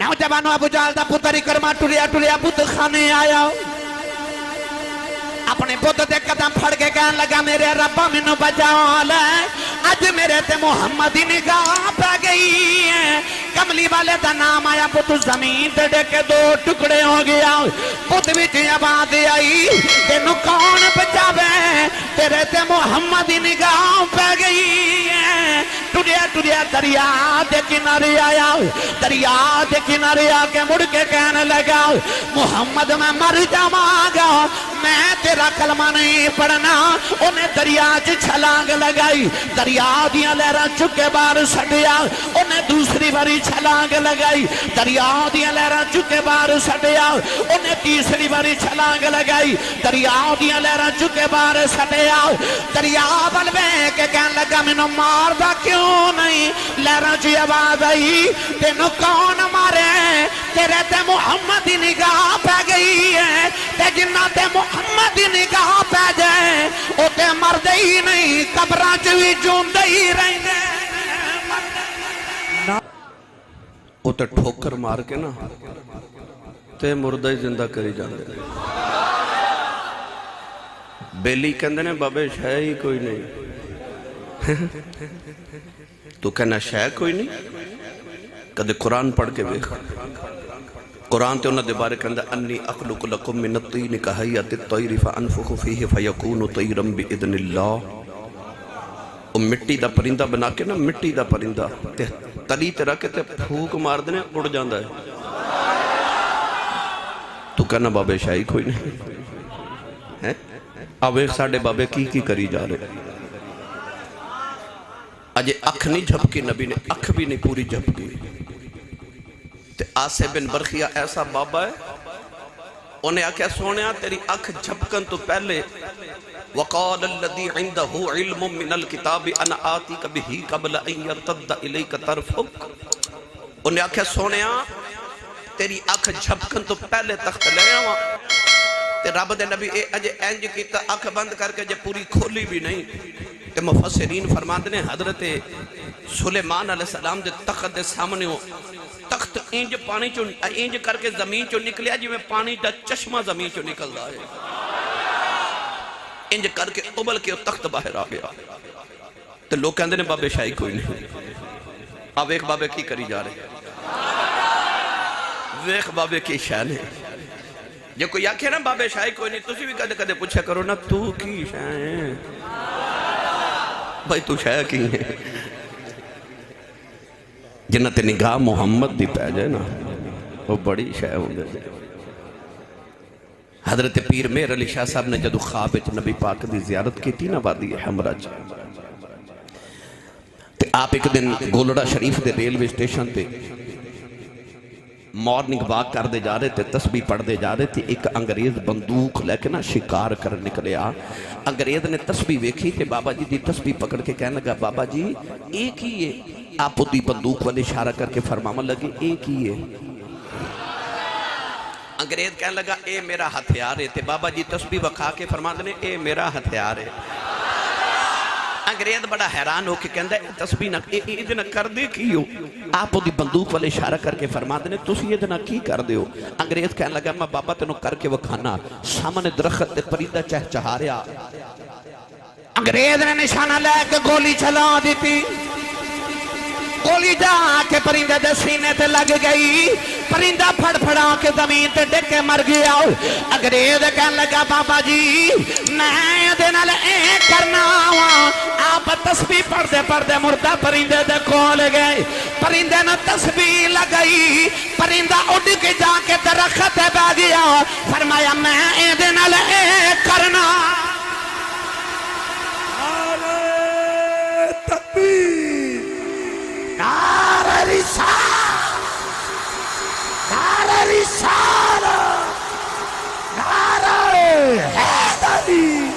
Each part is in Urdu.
نوجوانوں ابو جہل دا پتر اکرمہ ٹریا ٹریا بت خانے آیا اپنے بت دے قدم پھڑ کے کہنے لگا میرے ربا منو بچاؤ لے اج میرے تے محمد ہی نگاہ پہ گئی ہے کملی والے دا نام آیا بت زمین تے ڈکے دو ٹکڑے ہو گیا بت وچ آواز آئی تینو کون بچاوے تیرے تے محمد ہی نگاہ پہ گئی ہے ٹریا ٹریا دریا دے کنارے آیا دریا دے کنارے آ کے مڑ کے کہنے لگا محمد میں مر جاواں گا میں تیرا کلمہ نہیں پڑھنا انہیں دریا چھلانگ لگائی دریا دیاں لہراں چکے باہر سٹیا انہیں دوسری باری چھلانگ لگائی دریا دیاں لہراں چکے باہر سٹیا انہیں تیسری باری چھلانگ لگائی دریا دیاں لہراں چکے باہر سٹیا دریا بلوے کے کہنے لگا منو مار دا کیوں نہیں لہراں چی آواز آئی تینو کون مارے تیرے تے محمد ہی نگاہ پہ گئی ہے تے جنہ تے محمد ہی نگاہ پہ جائے او تے مردے ہی نہیں قبراں چوی جوندے ہی رہنے او تے ٹھوکر مار کے نا تے مردہ ہی زندہ کری جاندے بیلی کہندے نے بابے شے ہی کوئی نہیں تو کہنا شے کوئی نہیں کدے قرآن پڑھ کے بیکھا قرآن تے انہاں دے بارے کہندا انی اخلق لکم من الطین کہیت الطیر فانفخ فیہ فیکون طیرا باذن اللہ او مٹی دا پرندہ بنا کے نا مٹی دا پرندہ تے تلی تے رکھ کے تے پھوک مار دینے اڑ جاندا ہے تو کہنا بابے شاہی کوئی نہیں اب ایک ساڑھے بابے کی کری جا رہے اجے اکھ نہیں جھپکی نبی نے اکھ بھی نہیں پوری جھپکی تے آسے بن برخیہ ایسا بابا ہے انہیں آکھیا سونیا تیری اکھ جھپکن تو پہلے وقال الذي عنده علم من الكتاب انا آتيك به قبل ان يرتد اليك طرفك انہیں آکھیا سونیا تیری اکھ جھپکن تو پہلے تخت لے آواں تے رب دے نبی اجے انج کیتا اکھ بند کر کے جے پوری کھولی بھی نہیں تے مفسرین فرماندے نے حضرت سلیمان علیہ السلام دے تخت دے سامنے ہو تخت انج پانی چو انج کر کے زمین چو نکلیا جی میں پانی دا چشمہ زمین چو نکل رہا ہے انج کر کے ابل کے تخت باہر آ گیا تو لوگ کہندے نے بابے شاہی کوئی نہیں اب ایک بابے کی کری جا رہے ایک بابے کی شاہ ہے جو کوئی آکھے نا بابے شاہی کوئی نہیں تسی بھی کدے کدے پوچھا کرو نا تو کی شاہ ہے بھائی تو شاہ کی ہے جنت نگاہ محمد دی پہ جائے نا وہ بڑی شاہ ہوں گے حضرت پیر میر علی شاہ صاحب نے جدو خواب نبی پاک دی زیارت کی تھی نا وادی حمراج تے آپ ایک دن گولڑا شریف دے ریلوے سٹیشن تے مارننگ واک کر دے جا رہے تھے تسبیح پڑھ دے جا رہے تھے ایک انگریز بندوق لے کے نا شکار کر نکلے انگریز نے تسبیح ویکھی تے بابا جی دی تسبیح پکڑ کے کہنے لگا بابا جی ایک ہی ہے آپ دی بندوق والے اشارہ کر کے فرمانے لگے ایک ہی ہے انگریز کہنے لگا اے میرا ہتھیار ہے تے بابا جی تسبیح وکھا کے فرمانے نے اے میرا ہتھیار ہے انگریز بڑا حیران ہو کے کہندہ ہے تسبیح نہ ادھنا کر دے کی ہو آپ دی بندوق والے اشارہ کر کے فرما دینے تسی ادھنا کی کر دے ہو انگریز کہنے لگا میں بابا تینوں کر کے وکھانا سامنے درخت تے پریدہ چہچہا رہا انگریز نے نشانہ لے کے گولی چلا دیتی گولی جا کے پرندے دے سینے تے لگ گئی پرندہ پھڑ پھڑا کے زمین تے ڈک کے مر گیا انگریز کہنے لگا بابا جی میں دنال اے کرنا ہوا آپ تسبیح پڑھ دے مردہ پرندے دے کھول گئے پرندے نے تسبیح لگئی پرندہ اڑ کے جا کے درخت بہ گیا فرمایا میں اے دنال اے کرنا نعرہ رسالہ نعرہ حیدری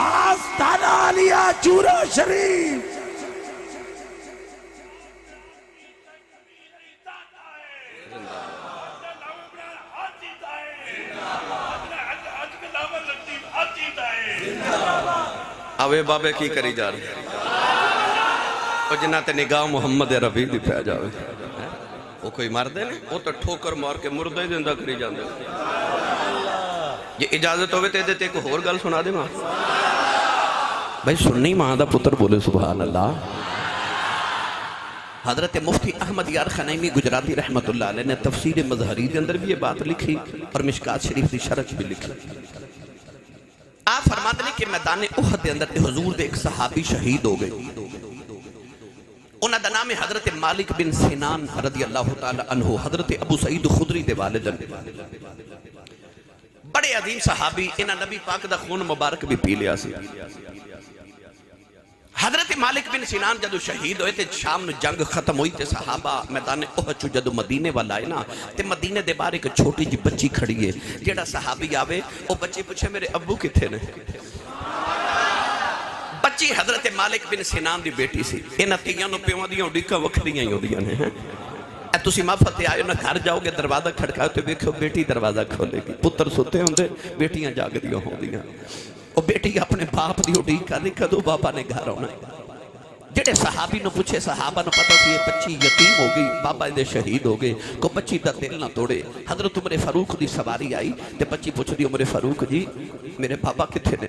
آستانہ علیہ چورہ شریف اوے بابے کی کری جا رہے اور جنہ تے نگاہ محمد رفیع دی پہ جاوے وہ کوئی مردے نے وہ تو ٹھوکر مار کے مردہ ہی زندہ کری جاندے یہ اجازت ہوئے تے دیتے کو اور گل سنا دے ماں بھائی سننی ماں دا پتر بولے سبحان اللہ حضرت مفتی احمد یار خنیمی گجراتی رحمت اللہ علیہ نے تفسیر مظہری کے اندر بھی یہ بات لکھی اور مشکات شریف دی شرح بھی لکھی آپ فرماتے ہیں کہ میدان احد دے اندر حضور دے ایک صحابی شہید ہو گئے انہاں دا نام حضرت مالک بن سنان رضی اللہ تعالی عنہ حضرت ابو سعید خدری دے والدن بڑے عظیم صحابی انہاں نبی پاک دا خون مبارک بھی پی لیا سی حضرت مالک بن سنان جدو شہید ہوئے تھے شام نو جنگ ختم ہوئی تھے صحابہ میدان احد چو جدو مدینے والا آئے نا تے مدینے دے بار ایک چھوٹی جی بچی کھڑی ہے جیڑا صحابی آوے وہ بچی پوچھے میرے ابو کتھے نے بچی حضرت مالک بن سنان دی بیٹی سی انہاں تیاں نو پیواں دیاں ڈیکاں وکھریاں ہی ہوندیاں نے اے تسی مافتے آئے نہ گھر جاؤ گے دروازہ کھڑکاؤ تے دیکھو بیٹی دروازہ کھولے گی پتر سوتے ہوندے بیٹیاں جاگ دیاں ہوندیاں وہ بیٹی اپنے باپ دی اڈی کر دی کدو بابا نے گھر ہونا جڑے صحابی نو پوچھے صحابہ نو پتہ سی یہ بچی یتیم ہو گئی بابا دے شہید ہو گئے کو بچی دا دل نہ توڑے حضرت عمر فاروق دی سواری آئی تے بچی پوچھ دی عمر فاروق جی میرے بابا کتھے نے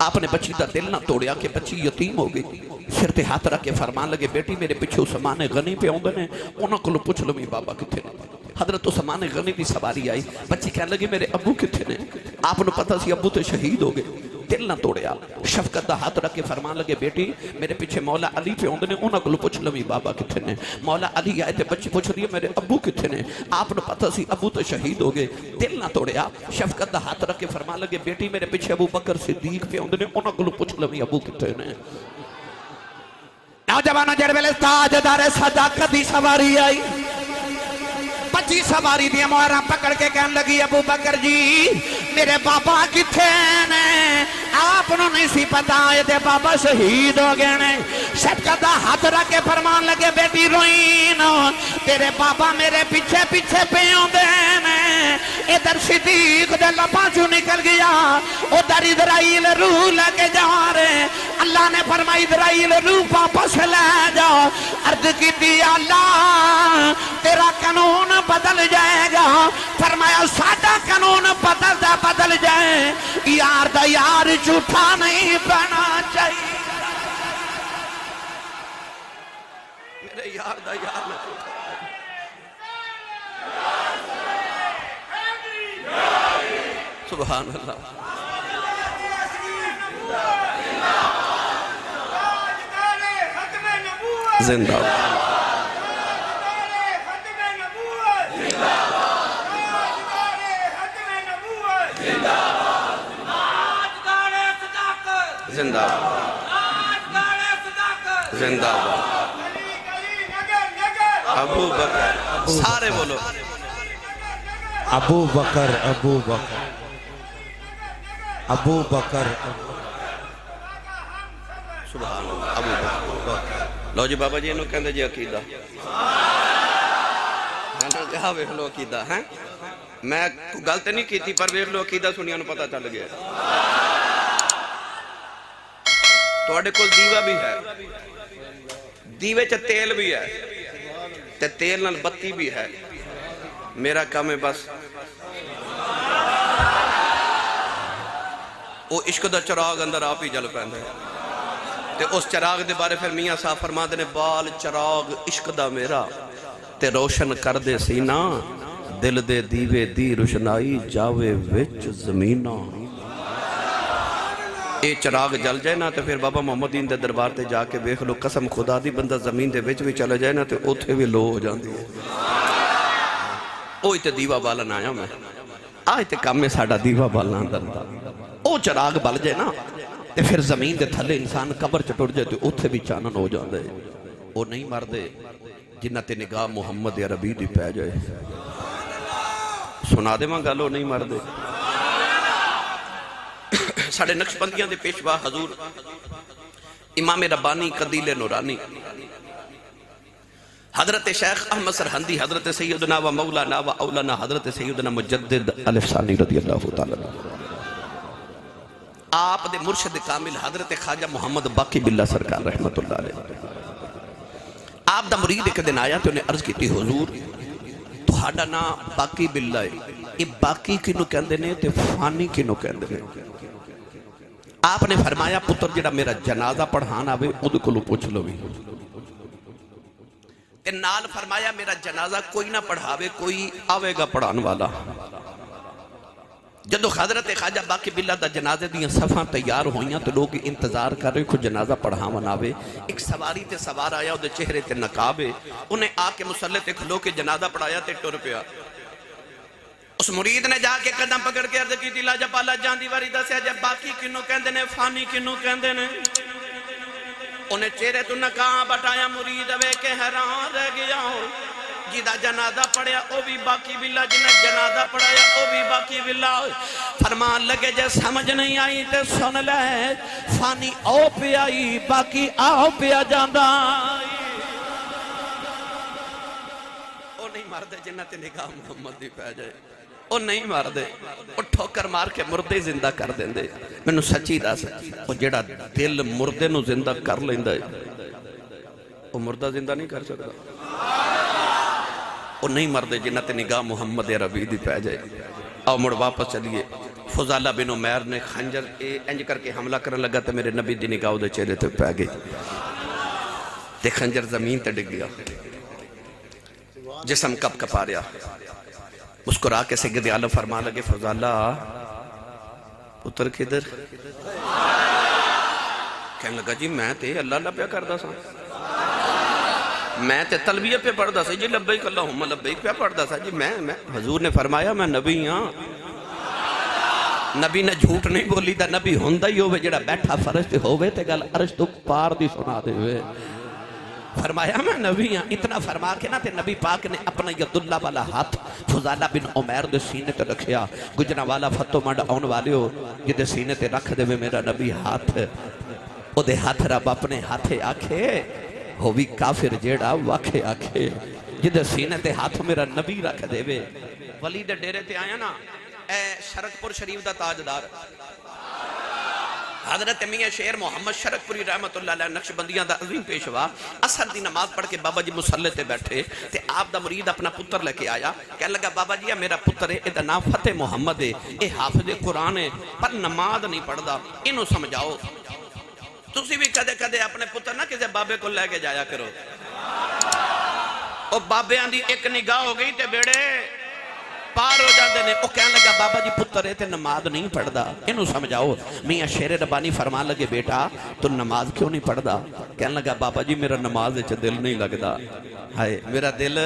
آپ نے بچی دا دل نہ توڑیا کہ بچی یتیم ہو گئی سر تے ہاتھ رکھ کے فرمان لگے بیٹی میرے پیچھے عثمان غنی پہ ہوندے نے انہاں کولوں پوچھ لو میرے بابا کتھے نے حضرت عثمان غنی دی سواری آئی بچی کہنے لگی میرے ابو کتھے نے آپ نے پتہ سی ابو تے شہید ہو گئے دل نہ توڑیا شفقت دا ہاتھ رکھ کے فرمان لگے بیٹی میرے پیچھے مولا علی پہ ہوندے نے انہاں کولوں پوچھ لو بابا کتھے نے مولا علی آئے تے بچی پوچھ رہی ہے میرے ابو کتھے نے آپ نے پتہ سی ابو تو شہید ہو گئے دل نہ توڑیا شفقت دا ہاتھ رکھ کے فرمان لگے بیٹی میرے پیچھے ابو بکر صدیق پہ ہوندے نے انہاں کولوں پوچھ لو ابو کتھے نے نوجوانوں جڑ ویلے تاجدار صداقت دی سواری آئی بچی سواری دیا موہراں پکڑ کے کہنے لگی ابو بکر جی میرے بابا کتھے نے آپ نو نہیں سی پتا آئے تھے بابا شہید ہو گئے نے شفقت دا ہاتھ رکھ کے فرمان لگے بیٹی روئین تیرے بابا میرے پیچھے پیچھے پیوں دے نے ادھر صدیق دے لباں چوں نکل گیا ادھر اسرائیل روح لگے جا رہے اللہ نے فرمائی اسرائیل روح واپس لے جاؤ عرض کی دی اللہ تیرا قانون بدل جائے گا فرمایا ساڈا قانون بدل جائے یار دا یار جھوٹا نہیں بنا چاہیے میرے یار دا یار نہ سبحان اللہ زندہ زندہ زندہ ابو بکر سارے بولو ابو بکر ابو بکر ابو بکر سبحان اللہ ابو بکر لو جی بابا جی انہوں کہندے جی عقیدہ جہاں ویکھ لو عقیدہ ہیں میں غلط نہیں کیتی پر ویکھ لو عقیدہ سنیا نو پتہ چل گیا توڑے کل دیوہ بھی ہے دیوے چا تیل بھی ہے تے تیل نال بتی بھی ہے میرا کام ہے بس وہ عشق دا چراغ اندر آپ ہی جل پہنے تے اس چراغ دے بارے پھر میاں صاحب فرما دے نے بال چراغ عشق دا میرا تے روشن کر دے سینہ دل دے دیوے دی روشنائی جاوے وچ زمینہ اے چراغ جل جائے نا تو پھر بابا محمد دین دے دربار تے جا کے بیخ لو قسم خدا دی بندہ زمین دے وچ بھی چلے جائے نا تو اوتھے بھی لو ہو جاندی ہے اوہی تے دیوہ بالن آیا میں آئے تے کام میں ساڑا دیوہ بالن اندر دا او چراغ بل جائے نا تے پھر زمین دے تھلے انسان قبر چٹور جائے تو اوتھے بھی چانن ہو جاندے او نہیں مر دے جنہ تے نگاہ محمد عربی دی پہ جائے سنا دے ماں گالو نہیں مر دے ساڑھے نقشبندیاں دے پیشوا حضور امام ربانی قدیل نورانی حضرت شیخ احمد سرہندی حضرت سیدنا و مولانا و اولانا حضرت سیدنا مجدد الف ثانی رضی اللہ تعالیٰ آپ دے مرشد کامل حضرت خواجہ محمد باقی باللہ سرکار رحمت اللہ علیہ آپ دا مرید ایک دن آیا تو انہیں عرض کی تھی حضور تہاڈا نام باقی بلا ہے، یہ باقی کنوں کہندے نے تے فانی کنوں کہندے نے؟ آپ نے فرمایا پتر جڑا میرا جنازہ پڑھان آوے اودے کولوں پوچھ لو وی، تے نال فرمایا میرا جنازہ کوئی نہ پڑھاوے، کوئی آوے گا پڑھان والا۔ جدو حضرت خواجہ باقی بلا دا جنازے دیاں صفاں تیار ہوئیاں تو لوگ انتظار کر رہے کوئی جنازہ پڑھاون آوے، ایک سواری تے سوار آیا دے چہرے تے نقابے، انہیں آ کے مصلی تے کھلو کے جنازہ پڑھایا تے ٹر پیا۔ اس مرید نے جا کے قدم پکڑ کے عرض کی لاجا پالا جان دی واری دسیا جب باقی کنوں کہندے نے فانی کنوں کہندے نے؟ انہیں چہرے تو نقاب ہٹایا، مرید وے کے حیران رہ گیا ہو، جیدہ جنازہ پڑھیا او بھی باقی بلا، جنہیں جنازہ پڑھایا او بھی باقی بلا۔ فرمان لگے جے سمجھ نہیں آئی تے سن لے، فانی او پہ آئی باقی آو پہ آ جاندہ۔ او نہیں مردے جنہ تے نگاہ محمد دی پہ جائے، او نہیں مردے، او ٹھوکر مار کے مردے زندہ کر دیں دے۔ میں نو سچی دا سچی، او جیڑا دل مردے نو زندہ کر لیں دے، او مردہ زندہ نہیں کر سکتا۔ وہ نہیں مردے جنہ تے نگاہ محمد عربی دی پہ جائے۔ آؤ مڑ واپس چلیے، فضالہ بن عمیر نے خنجر انج کر کے حملہ کرنے لگا تو میرے نبی دی نگاہ دے چہرے تے پہ گئی تے خنجر زمین تے ڈگ گیا، جسم کپ کپا رہا۔ مسکرا کے سید عالم فرما لگے فضالہ پتر کدھر؟ کہنے لگا جی میں تے اللہ اللہ پیا کردہ سا، میں تے تلبیہ پہ پڑھدا سا جی لبیک اللہم لبیک پہ پڑھدا سا جی میں حضور نے فرمایا میں نبی ہاں۔ نبی نے جھوٹ نہیں بولی دا، نبی ہوندہ ہی ہوئے جڑا بیٹھا فرش پہ ہوئے تے گل عرش تو پار دی سنا دے ہوئے، فرمایا میں نبی ہاں۔ اتنا فرما کے نا تے نبی پاک نے اپنا ید اللہ والا ہاتھ فضالہ بن عمیر دے سینے تے رکھیا، گجنا والا فتو مانڈ آن والے ہو جدے سینے تے رکھ دے میرا نبی ہاتھ، او دے ہاتھ رب اپنے ہاتھے آکھے ہووی کافر جیڑا واکھے آکھے، جدے سینے تے ہاتھ میرا نبی رکھ دے وے۔ ولی دے ڈیرے تے آیا نا اے شرک پور شریف دا تاجدار حضرت میاں شیر محمد شرک پوری رحمت اللہ علیہ نقش بندیاں دا عظیم پیشوا، اثر دی نماز پڑھ کے بابا جی مسلح تے بیٹھے تے آپ دا مرید اپنا پتر لے کے آیا، کہنے لگا بابا جی میرا پتر ہے، اے نام فتح محمد ہے، اے حافظ قرآن ہے پر نماز نہیں پڑھدا، انہوں سمجھاؤ۔ تسی بھی کدے کدے اپنے پتر نہ کسے بابے کو لے کے جایا کرو، او بابے آن دی ایک نگاہ ہو گئی تے بیڑے پار ہو جاندے نے۔ او کہنے لگا بابا جی پتر ہے تے نماز نہیں پڑھدا، انہوں سمجھاؤ۔ میاں شیر ربانی فرمان لگے بیٹا تو نماز کیوں نہیں پڑھدا؟ کہنے لگا بابا جی میرا نماز وچ دل نہیں لگدا، ہائے میرا دل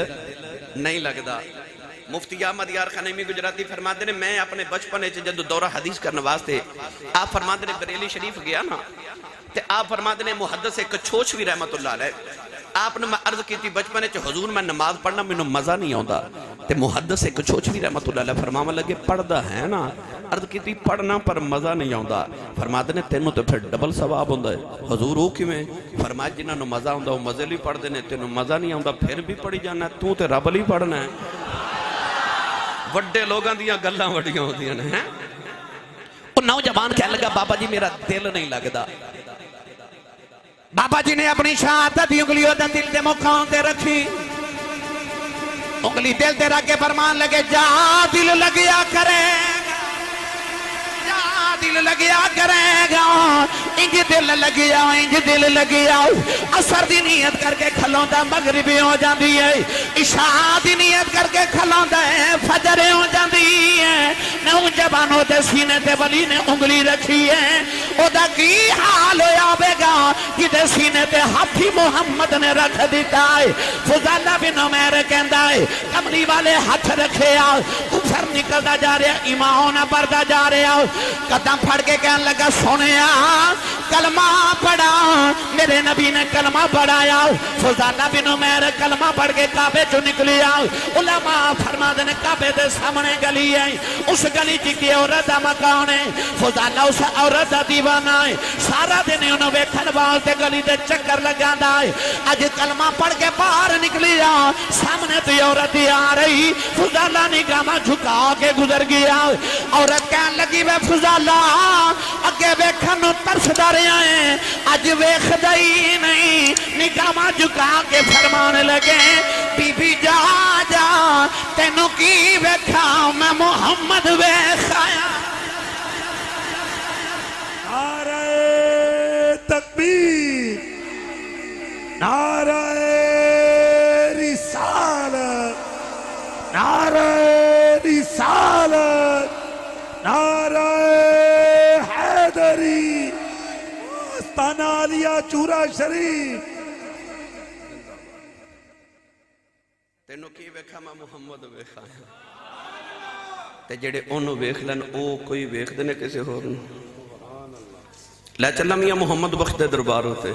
نہیں لگدا۔ مفتی احمد یار خانیمی گجراتی فرماتے نے میں اپنے بچپنے چ جدو دورہ حدیث کرنے واسطے آپ فرماتے نے بریلی شریف گیا نا تے آپ فرماتے نے محدث کچھوچوی رحمت اللہ علیہ آپ نے میں عرض کی تھی بچپنے چ حضور میں نماز پڑھنا میں مزہ نہیں آندا تے محدث کچھوچوی رحمت اللہ علیہ فرمانے لگے پڑھدا ہے نا، عرض کی تھی پڑھنا پر مزہ نہیں آندا، فرماتے نے تینوں تے پھر ڈبل ثواب ہوندا ہے۔ حضور ہو کیویں؟ فرمایا جنہاں نو مزہ ہوندا وہ مزے لئی پڑھ دے نے، تینوں مزہ نہیں آندا پھر بھی پڑھی جانا ہے، تو تے رب لئی پڑھنا ہے۔ وڈے لوگاں دیاں گلاں وڈیاں ہوندیاں نے ہیں۔ وہ نوجوان کہنے لگا بابا جی میرا دل نہیں لگدا۔ بابا جی نے اپنی شہادت دی انگلیوں دے دل دے مقام تے رکھی، انگلی دل تے رکھ کے فرمان لگے جا دل لگیا کرے گا، جا دل لگیا کرے گا، انج دل لگیا انج دل لگیا۔ اثر دی نیت کر کے کھلوندا مغربی ہو جاندی ہے، عشاء دی نیت کر کے کھلوندا ہے فجر ہو جاندی ہے۔ نوجوانوں دے سینے تے ولی نے انگلی رکھی ہے، او دا کی حال ہویا بے گا جدے سینے تے ہاتھی محمد نے رکھ دیتا ہے۔ فضالہ بن عمیر کہندا ہے کملی والے ہاتھ رکھے آ، کفر نکلدا جا رہا، ایمان بڑھدا جا رہا، قدم پھڑ کے کہنے لگا سونیا کلمہ پڑھا، میرے نبی نے کلمہ پڑھایا۔ فضالہ بن عمیر کلمہ پڑھ کے کعبے چوں نکلیا، علماء فرماتے نے کعبے دے سامنے گلی ہے، اس گلی جی کی عورت دا مکان ہے، فضالہ اس عورت دا دیوانہ ہے، سارا دن انہوں ویکھن واسطے گلی دے چکر لگاندا ہے۔ اج کلمہ پڑھ کے باہر نکلیا، سامنے تو عورت آ رہی، فضالہ نگاہ جھکا کے گزر گیا۔ عورت کہنے لگی وے فضالہ اگے ویکھن نوں ترسدا رہیا ہے، اج ویکھدا ہی نہیں، نگاہ جھکا کے فرمان لگے بی بی جا جا تینوں کی ویکھا میں محمد ویکھایا نعرہ تکبیر نعرہ رسالت نعرہ رسالت نعرہ حیدری آستانہ عالیہ چورا شریف تینوں کی ویکھا میں محمد ویکھایا تے جڑے انہوں ویکھ لن او کوئی ویکھ دینے کسے ہو رہے لے چلا میاں محمد بخش دے دربار ہوتے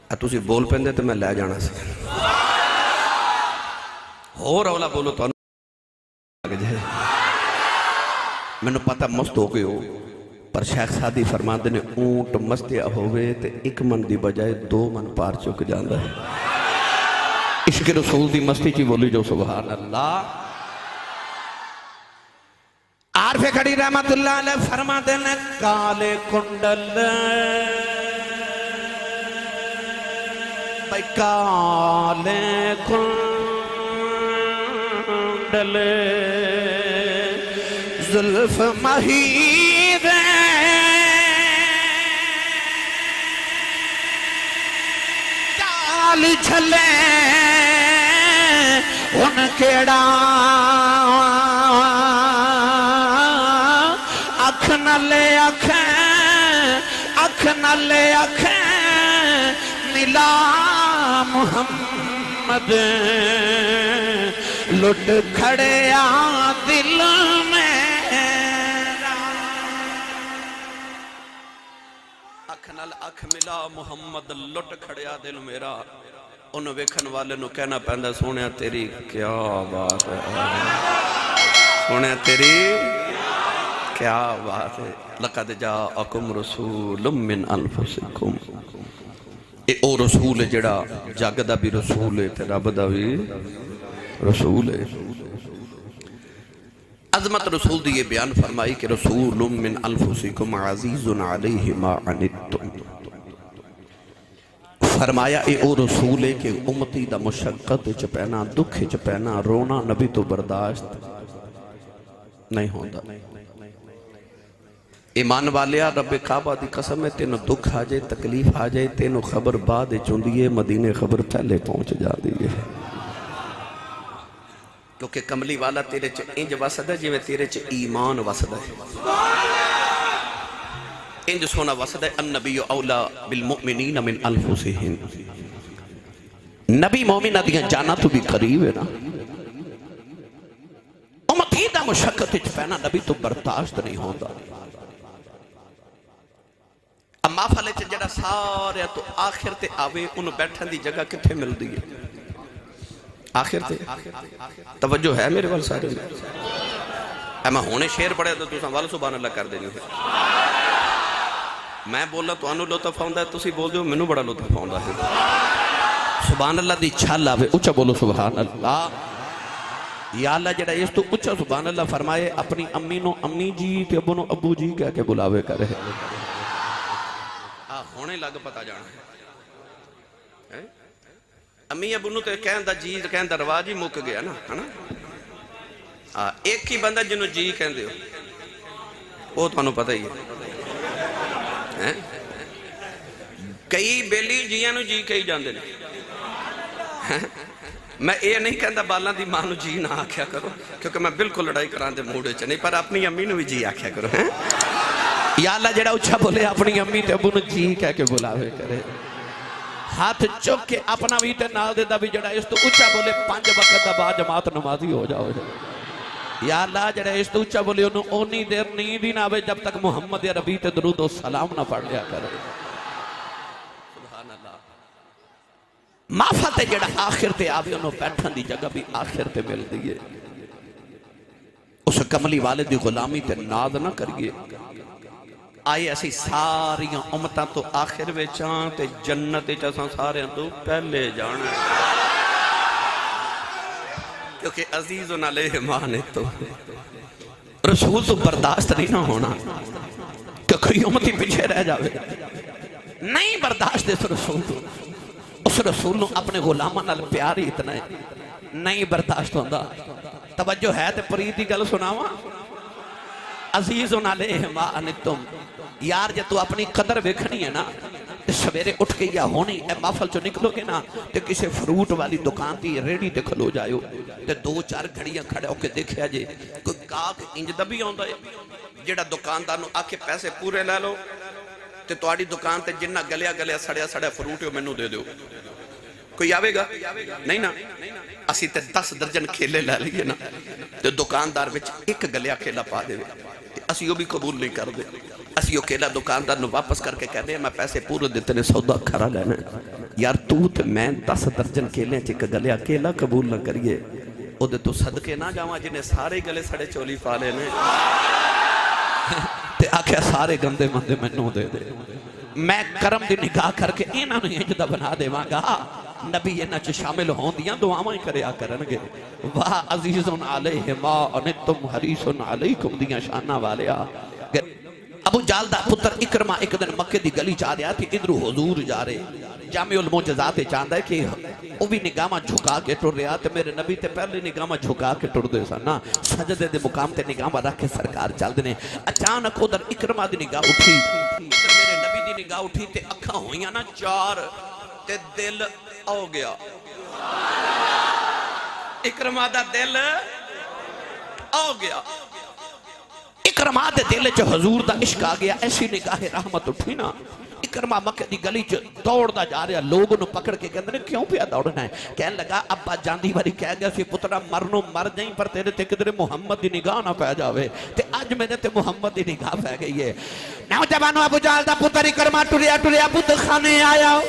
تسی بول پہندے تو میں لے جانا سی ہو رولا بولو تو میں نے پتا مست ہو گئے ہو پر شیخ سادی فرماندے نے اونٹ مستیا ہوئے تے ایک من دی بجائے 2 من پار چک جاندہ ہے عشق رسول دی مستی چی بولی جو سبحان اللہ عارف کھڑی رحمت اللہ علیہ فرما دینے کالے کنڈل بھائی کالے کنڈل زلف مہید چال چھلے ان کیڑا اکھ نلے اکھ نلے نیلا محمد لٹ کھڑے دل میرا اکھ نال اکھ ملا محمد لٹ کھڑیا دل میرا انہوں ویکھن والے نو کہنا پہندہ سونیا تیری کیا بات ہے سونیا تیری کیا بات ہے لقد جاءکم رسول من انفسکم اے او رسول ہے جڑا جگ دا بھی رسول ہے تے رب دا بھی رسول ہے عظمت رسول دی یہ بیان فرمائی کہ رسول من انفسکم عزیز علیہ ما عنتم فرمایا اے او رسول ہے کہ امتی دا مشقت چپینا دکھ چپینا رونا نبی تو برداشت نہیں ہوتا ایمان والیا رب کعبہ دی قسم ہے تینوں دکھ آ جائے تکلیف آ جائے تینوں خبر بعد چوندیے مدینے خبر پہلے پہنچ جا دیئے کیونکہ کملی والا تیرے چ انج وسد ہے جویں تیرے چ ایمان وسد ہے انج سونا وسد ہے النبی اولا بالمؤمنین من انفسہم نبی مومنہ دیاں جانا تو بھی قریب ہے نا امتی دا مشقت اچ پینا نبی تو برداشت نہیں ہوتا اما پھلے چ جڑا سارے تو آخر تے آوے انہوں بیٹھن دی جگہ کتھے مل دی ہے آخر تے توجہ ہے میرے وال سارے میں ہونے شیر پڑے تو سنوال سبحان اللہ کر دینی ہے میں بولا تو انہوں لطف آؤندہ ہے تسی بول دیو منو بڑا لطف آؤندہ ہے سبحان اللہ دی چھال آوے اچھا بولو سبحان اللہ یا اللہ جڑا اس تو اچھا سبحان اللہ فرمائے اپنی امی نو امی جی تے ابو نو ابو جی کہہ کے بلاوے کرے ہونے لگ پتا جانا ہے امی ابو نو تے کہندہ جی کہندہ رواج ہی مک گیا نا ایک ہی بندہ جنہوں جی کہندے ہو وہ تو انہوں پتہ ہی ہے کئی بیلی جیانو جی کہی جاندے نے میں یہ نہیں کہندہ بالاں دی ماں نو جی نہ آکھیا کرو کیونکہ میں بالکل لڑائی کران دے موڑے چ نہیں پر اپنی امی نو بھی جی آکھیا کرو یا اللہ جڑا اچھا بولے اپنی امی تے ابو نو جی کہہ کے بلاوے کرے ہاتھ چک کے اپنا بھی تے نال دے دا بھی جڑا اس تو اچھا بولے 5 وقت دا با جماعت نمازی ہو جاؤ یا اللہ جڑا اس تو اچھا بولے انہوں اونی دیر نیند ہی نہ آوے جب تک محمد یا ربی تے درود و سلام نہ پڑھ لیا کرے سبحان اللہ معافت جڑا آخر تے آوے انہوں بیٹھن دی جگہ بھی آخر تے مل دیئے اس کملی والد دی غلامی تے ناد نہ کریے آئے ایسی ساری امتاں تو آخر ویچاں تے جنت چاہاں سارے تو پہلے جانا کیونکہ عزیزن علیہ مانے تو رسول تو برداشت نہیں نہ ہونا کہ کوئی امتی پیچھے رہ جاوے نہیں برداشت اس رسول تو اس اس رسول نو اپنے غلاماں نال پیار ہی اتنا ہے نہیں برداشت ہوندا توجہ ہے تے پرید دی گل سناواں عزیز علیہ ما انتم یار جے تو اپنی قدر ویکھنی ہے نا تے سویرے اٹھ کے یا ہونی اے محفل چوں نکلو گے نا تے کسے فروٹ والی دکان تی ریڑی تے کھلو جائیو تے دو چار گھڑیاں کھڑے ہو کے دیکھیا جے کوئی کاک انج دا بھی ہوندا ہے جیڑا دکاندار نو آ کے پیسے پورے لے لو تے تواڈی دکان تے جنہ گلیا گلیا سڑیا سڑیا فروٹ ہو مینوں دے دیو کوئی آوے گا نہیں نا اسی تے 10 درجن کھیلے لے لیے نا تے دکاندار وچ ایک گلیا کھیلا پا دے اسی وہ بھی قبول نہیں کر دے اسی وہ کھیلا دکاندار نو واپس کر کے کہنے میں پیسے پورے دیتے نے سودا کھرا لینا یار تو تے میں 10 درجن کھیلیں چک گلیا کھیلا قبول نہ کریے او دے تو صدقے نہ جاواں جنہیں سارے گلے سڑے چولی پا لینے تے آکھیا سارے گندے مندے مینوں دے دے میں کرم دی نگاہ کر کے انہاں نوں انج دا بنا دیواں گا نبی انہاں چ شامل ہون دیاں دعاواں ہی کریا کرن گے واہ عزیز علیہ ما انتم حریص علیکم دیاں شاناں والیا ابو جال دا پتر اکرمہ ایک دن مکے دی گلی چاہ رہا تھی ادھر حضور جا رہے جامع المعجزات چاہتا ہے کہ وہ بھی نگاہ جھکا کے ٹر رہا تے میرے نبی تے پہلے نگاہ جھکا کے ٹر دے سنا سجدے دے مقام تے نگاہ رکھ کے سرکار چل دینے اچانک ادھر اکرمہ دی نگاہ اٹھی میرے نبی دی نگاہ اٹھی تے اکھاں ہوئیاں نا 4 تے دل آ گیا اکرمہ دا دل آ گیا اکرمہ دے دل چ حضور دا عشق آ گیا ایسی نگاہ رحمت اٹھی نا اکرمہ مکہ دی گلی چ دوڑ دا جا رہا لوگوں نو پکڑ کے کہندے نے کیوں پیا دوڑنا ہے کہنے لگا ابا جاندی واری کہہ گیا سی پترا مرنو مر جائیں پر تیرے تے کدھر محمد دی نگاہ نہ پہ جاوے تے اج میرے تے محمد دی نگاہ پہ گئی ہے نوجوانو ابو جہل دا پتر اکرمہ ٹریا ٹریا بت خانے آیا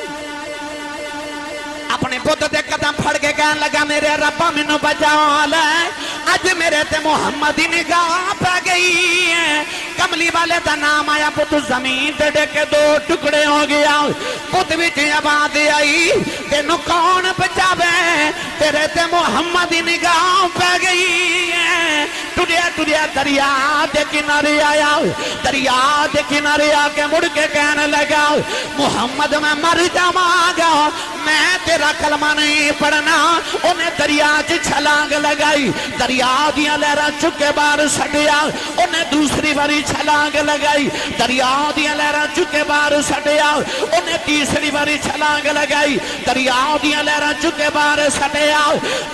اپنے بت دے قدم پھڑ کے کہنے لگا میرے ربا مینوں بچا لے اج میرے تے محمد دی نگاہ پہ گئی ہے کملی والے دا نام آیا بت زمین تے ڈے کے 2 ٹکڑے ہو گیا بت وچ آواز آئی تینوں کون بچاوے تیرے تے محمد دی نگاہ پہ گئی ہے ٹریا ٹریا دریا دے کنارے آیا دریا دے کنارے آ کے مڑ کے کہنے لگا محمد میں مر جاواں گا میں تیرا کلمہ نہیں پڑھنا انہیں دریا چ چھلانگ لگائی دریا دیاں لہراں چکے باہر سٹیا انہیں دوسری باری چھلانگ لگائی دریا دیاں لہراں چکے باہر سٹیا انہیں تیسری باری چھلانگ لگائی دریا دیاں لہراں چکے باہر سٹیا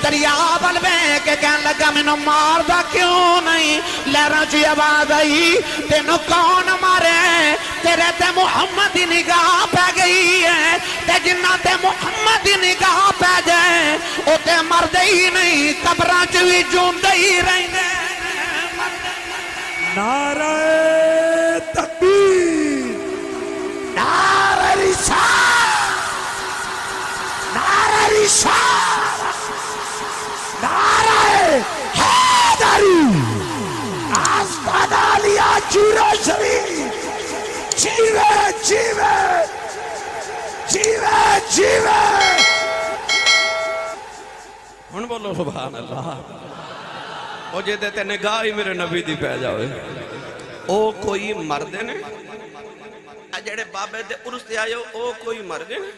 دریا بلوے کے کہنے لگا مینوں ماردا کیوں نہیں لہراں چ آواز آئی تینوں کون مارے تیرے تے محمد دی نگاہ پہ گئی ہے تے جنہ تے محمد دی نگاہ پہ جائے او تے مردے ہی نہیں قبراں چ وی جوندے ہی رہندے نعرہ تکبیر نعرہ رسالت نعرہ رسالت نعرہ حیدری آستانہ علیہ چورا شریف جیوے جیوے جیوے جیوے ہن بولو سبحان اللہ او جے تے نگاہ ہی میرے نبی دی پہ جاوے او کوئی مردے نے جڑے بابے دے عرس تے آئے او کوئی مردے نے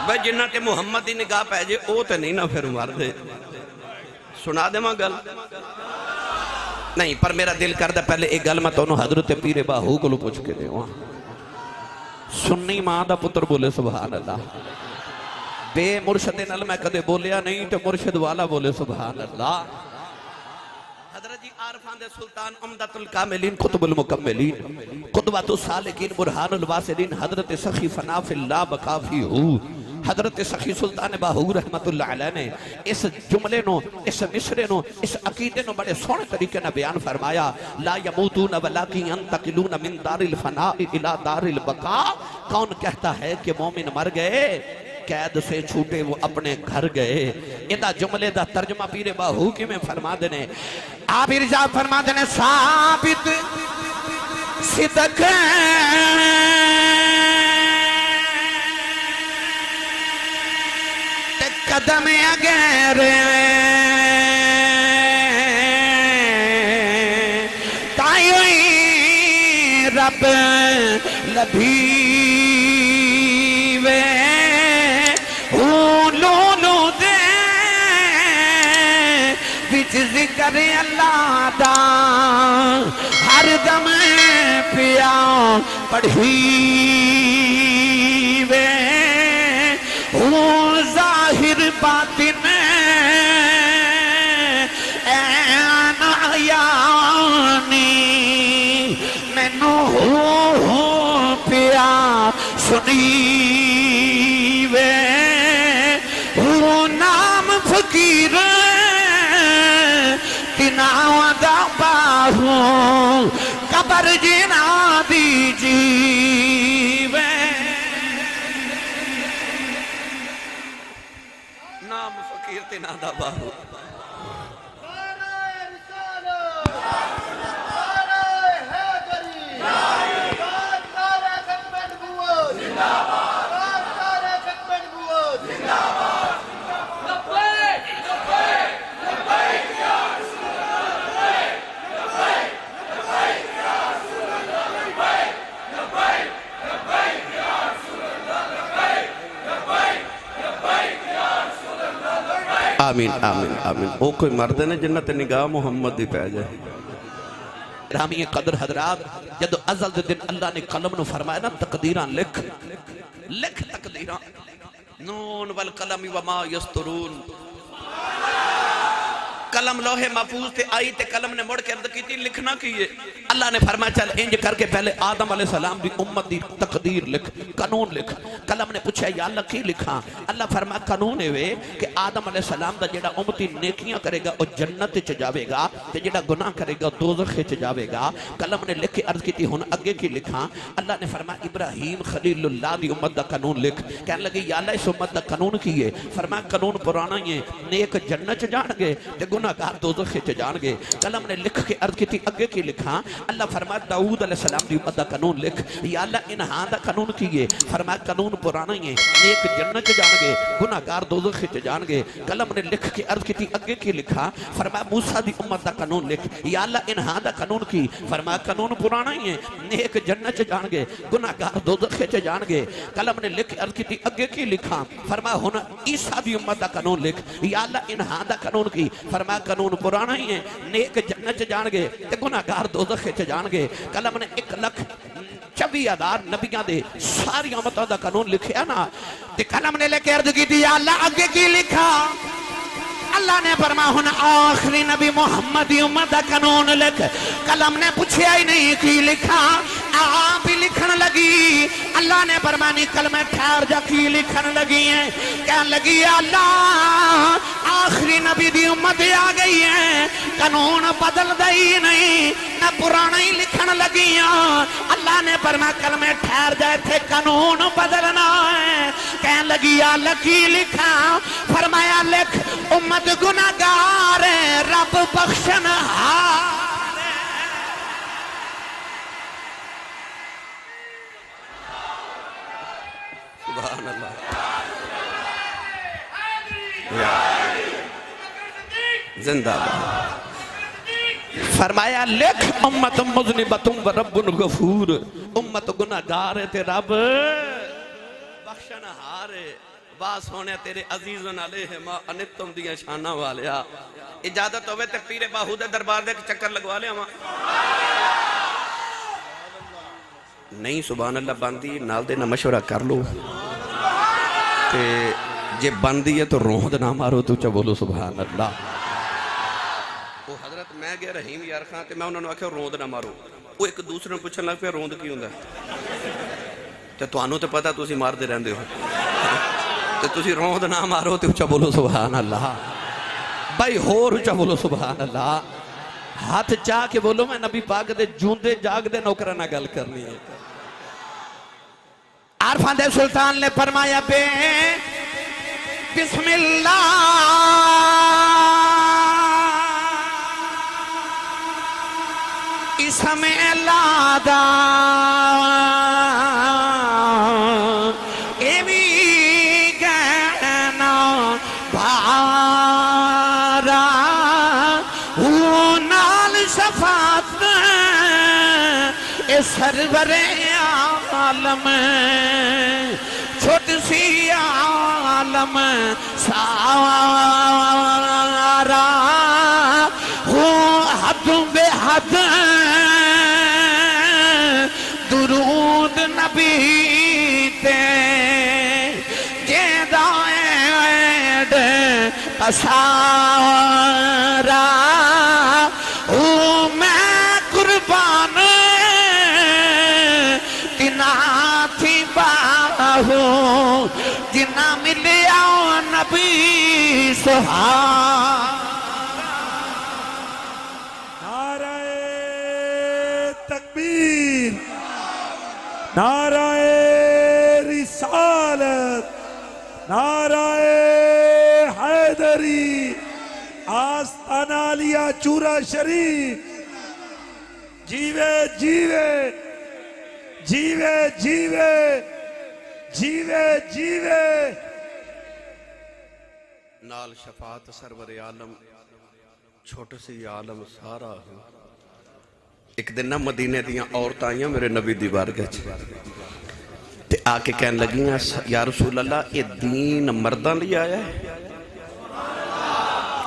بھائی جنہ تے محمد دی نگاہ پہ جے او تے نہیں نا پھر مردے سنا دے ماں گل نہیں پر میرا دل کردہ پہلے ایک گل میں تونوں حضرت پیر باہو کو لو پوچھ کے دے وہاں سنی ماں دا پتر بولے سبحان اللہ بے مرشد نل میں کدے بولیا نہیں تو مرشد والا بولے سبحان اللہ حضرت جی عارفان دے سلطان عمدت الکاملین قطب المکملین قدوۃ السالکین برہان الواسلین حضرت سخی فنا فی اللہ بقافی ہو حضرت سخی سلطان باہو رحمت اللہ علیہ نے اس جملے نو اس مصرے نو اس عقیدے نو بڑے سونے طریقے نہ بیان فرمایا لا یموتون ولیکن ینتقلون من دار الفناء الى دار البقاء کون کہتا ہے کہ مومن مر گئے قید سے چھوٹے وہ اپنے گھر گئے اندہ جملے دا ترجمہ پیر باہو کی میں فرما دینے آپ ارشاد فرما دینے ثابت صدق قدم اگر تائیوئی رب لبھی وے ذکر اللہ دا ہر دم پیا پڑھی وے ہوں ظاہر باطن این عیانی مینوں پیا سنی وے ہوں نام فقیر کناواں دا باہوں قبر جنا دی جیوے نام فقیر تے نا دا باہو آمین آمین آمین وہ کوئی مرد ہے جنت نگاہ محمد دی پہ جائے رامی قدر حضرات جدو ازل دن اللہ نے قلم نو فرمایا نا تقدیران لکھ لکھ تقدیران نون والقلم وما یسترون قلم لوہے محفوظ تے آئی تے قلم نے مڑ کے عرض کی تھی لکھنا کیے اللہ نے فرمایا چل انج کر کے پہلے آدم علیہ السلام دی امت دی تقدیر لکھ قانون لکھ قلم نے پوچھا یا اللہ کی لکھا اللہ فرمایا قانون ہے کہ آدم علیہ السلام دا جڑا امتی نیکیاں کرے گا وہ جنت چ جاوے گا تے جڑا گناہ کرے گا دوزخ چ جاوے گا قلم نے لکھ کے عرض کی تھی ہن اگے کی لکھا اللہ نے فرمایا ابراہیم خلیل اللہ دی امت دا قانون لکھ کہنے لگے یا اللہ اس امت دا قانون کی ہے فرمایا قانون پرانا ہی ہے نیک جنت چ جان گے تے گناہگار دوزخ چ جان گے قلم نے لکھ کے عرض کی تھی اگے کی لکھا اللہ فرمایا داؤد علیہ السلام دی امت دا قانون لکھ یا اللہ انہاں دا قانون کیے فرمایا قانون پرانا ہی ہے نیک جنت چ جان گے گناہگار دوزخ چ جان گے قلم نے لکھ کے عرض کی تھی اگے کی لکھا فرمایا موسیٰ دی امت دا قانون لکھ یا اللہ انہاں دا قانون کی فرمایا قانون پرانا ہی ہے نیک جنت چ جان گے گناہگار دوزخ چ جان گے قلم نے لکھ کے عرض کی تھی اگے کی لکھا فرمایا ہن عیسیٰ دی امت دا قانون لکھ یا اللہ انہاں دا قانون کی فرمایا قانون پرانا ہی ہے نیک جنت چ جان گے تے گناہگار دوزخ چ جان گے قلم نے 1,24,000 نبیاں دے ساری امتوں دا قانون لکھیا نا تے قلم نے لے کے عرض کی تھی یا اللہ اگے کی لکھا اللہ نے فرمایا ہن آخری نبی محمد دی امت دا قانون لکھ قلم نے پوچھیا ہی نہیں کی لکھا آپ ہی لکھن لگی اللہ نے فرمایا نہیں کلمہ ٹھہر جا کی لکھن لگی ہیں کہنے لگی یا اللہ آخری نبی دی امت آ گئی ہے قانون بدل دئی نہیں نہ پرانا ہی لکھن لگی ہیں اللہ نے فرمایا کلمہ ٹھہر جائے تھے قانون بدلنا ہے کہنے لگی یا اللہ کی لکھا فرمایا لکھ امت گناہگار ہے رب بخشنہار سبحان اللہ زندہ فرمایا لکھ امت مذنبتم و رب غفور امت گناہگار ہے تے رب بخشنہار ہے باس ہونے تیرے عزیزن علیہ ما انتم دیا شانہ والیا اجازت ہوئے تے پیر باہو دے دربار دے چکر لگوا لے ہما نہیں سبحان اللہ باندھی نال دے نہ مشورہ کر لو تے جے باندھی ہے تو روحد نہ مارو تو چا بولو سبحان اللہ وہ حضرت میں گیا رحیم یار خان تے میں انہوں نے آکھا روند نہ مارو وہ ایک دوسرے نے پوچھن لگ پہ روند کیوں دا تے تو آنو تے پتا تو اسی مار دے رہن دے ہو تے تسی روند نہ مارو تے اچھا بولو سبحان اللہ بھائی ہور اچھا بولو سبحان اللہ ہاتھ چاہ کے بولو میں نبی پاک دے جوندے جاگ دے نوکرہ نہ گل کرنی ہے عارفان دے سلطان نے فرمایا بے بسم اللہ اسم اللہ دا سرور عالم چھوٹ سی عالم سارا خسارا ہوں میں قربان تنا تھی باہو جنا ملیا نبی سہارا نعرہ تکبیر، نعرہ رسالت، نعرہ حیدری، آستانہ علیہ چورا شریف، جیوے جیوے جیوے جیوے جیوے جیوے نال شفاعت سرور عالم چھوٹے سی عالم سارا ہوں۔ ایک دن نہ مدینے دیاں عورتاں آئیاں میرے نبی دی بارگاہ چ تے آ کے کہنے لگیاں یا رسول اللہ یہ دین مرداں لے آیا ہے؟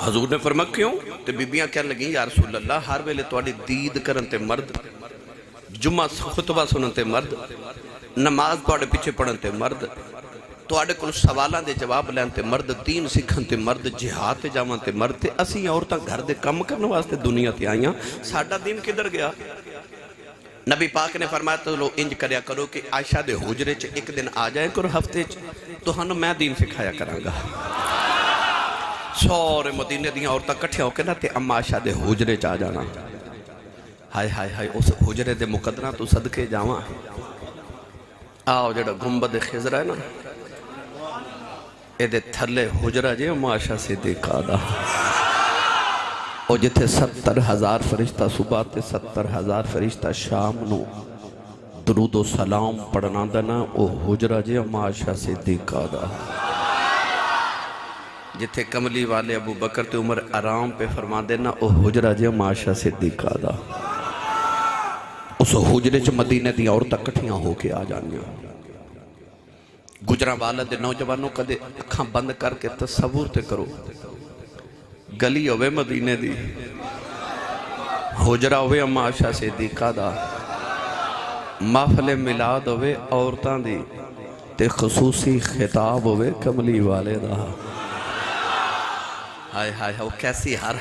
حضور نے فرمایا کیوں؟ تے بیبیاں کہنے لگیں یا رسول اللہ ہر ویلے تواڈی دید کرن تے مرد، جمعہ خطبہ سنن تے مرد، نماز تواڈے پیچھے پڑھن تے مرد، تواڈے کول سوالاں دے جواب لین تے مرد، دین سکھن تے مرد، جہاد تے جاواں تے مرد، تے اسی عورتاں گھر دے کم کرنے واسطے دنیا تے آئیاں، ساڈا دین کدھر گیا؟ نبی پاک نے فرمایا تو لو انج کریا کرو کہ عائشہ دے حجرے چ ایک دن آ جائیں کرو ہفتے چ تہانوں میں دین سکھایا کراں گا۔ سارے مدینے دیاں عورتاں کٹھیاں ہو کے نا تے اما عائشہ دے حجرے چ آ جانا۔ ہائے ہائے ہائے اس حجرے دے مقدرہ تو صدقے جاواں۔ آؤ جڑا گنبد خضر ہے نا اے دے تھلے حجرہ جے اما عائشہ صدیقہ دا، او جتھے 70,000 فرشتہ صبح تے 70,000 فرشتہ شام نو درود و سلام پڑھنا دینا، او حجرہ جے اما عائشہ صدیقہ دا، جتھے کملی والے ابو بکر تے عمر آرام پہ فرما دینا، او حجرہ جے اما عائشہ صدیقہ دا۔ اس حجرے چ مدینے دی عورتاں کٹھیاں ہو کے آ جانیاں۔ گجراں والا دے نوجوانوں کدے اکھاں بند کر کے تصور تے کرو، گلی ہوئے مدینے دی، حجرہ ہوئے اما عائشہ صدیقہ دا، محفل میلاد ہوئے عورتاں دی، تے خصوصی خطاب ہوئے کملی والے دا۔ ہائے ہائے ہائے کیسی ہر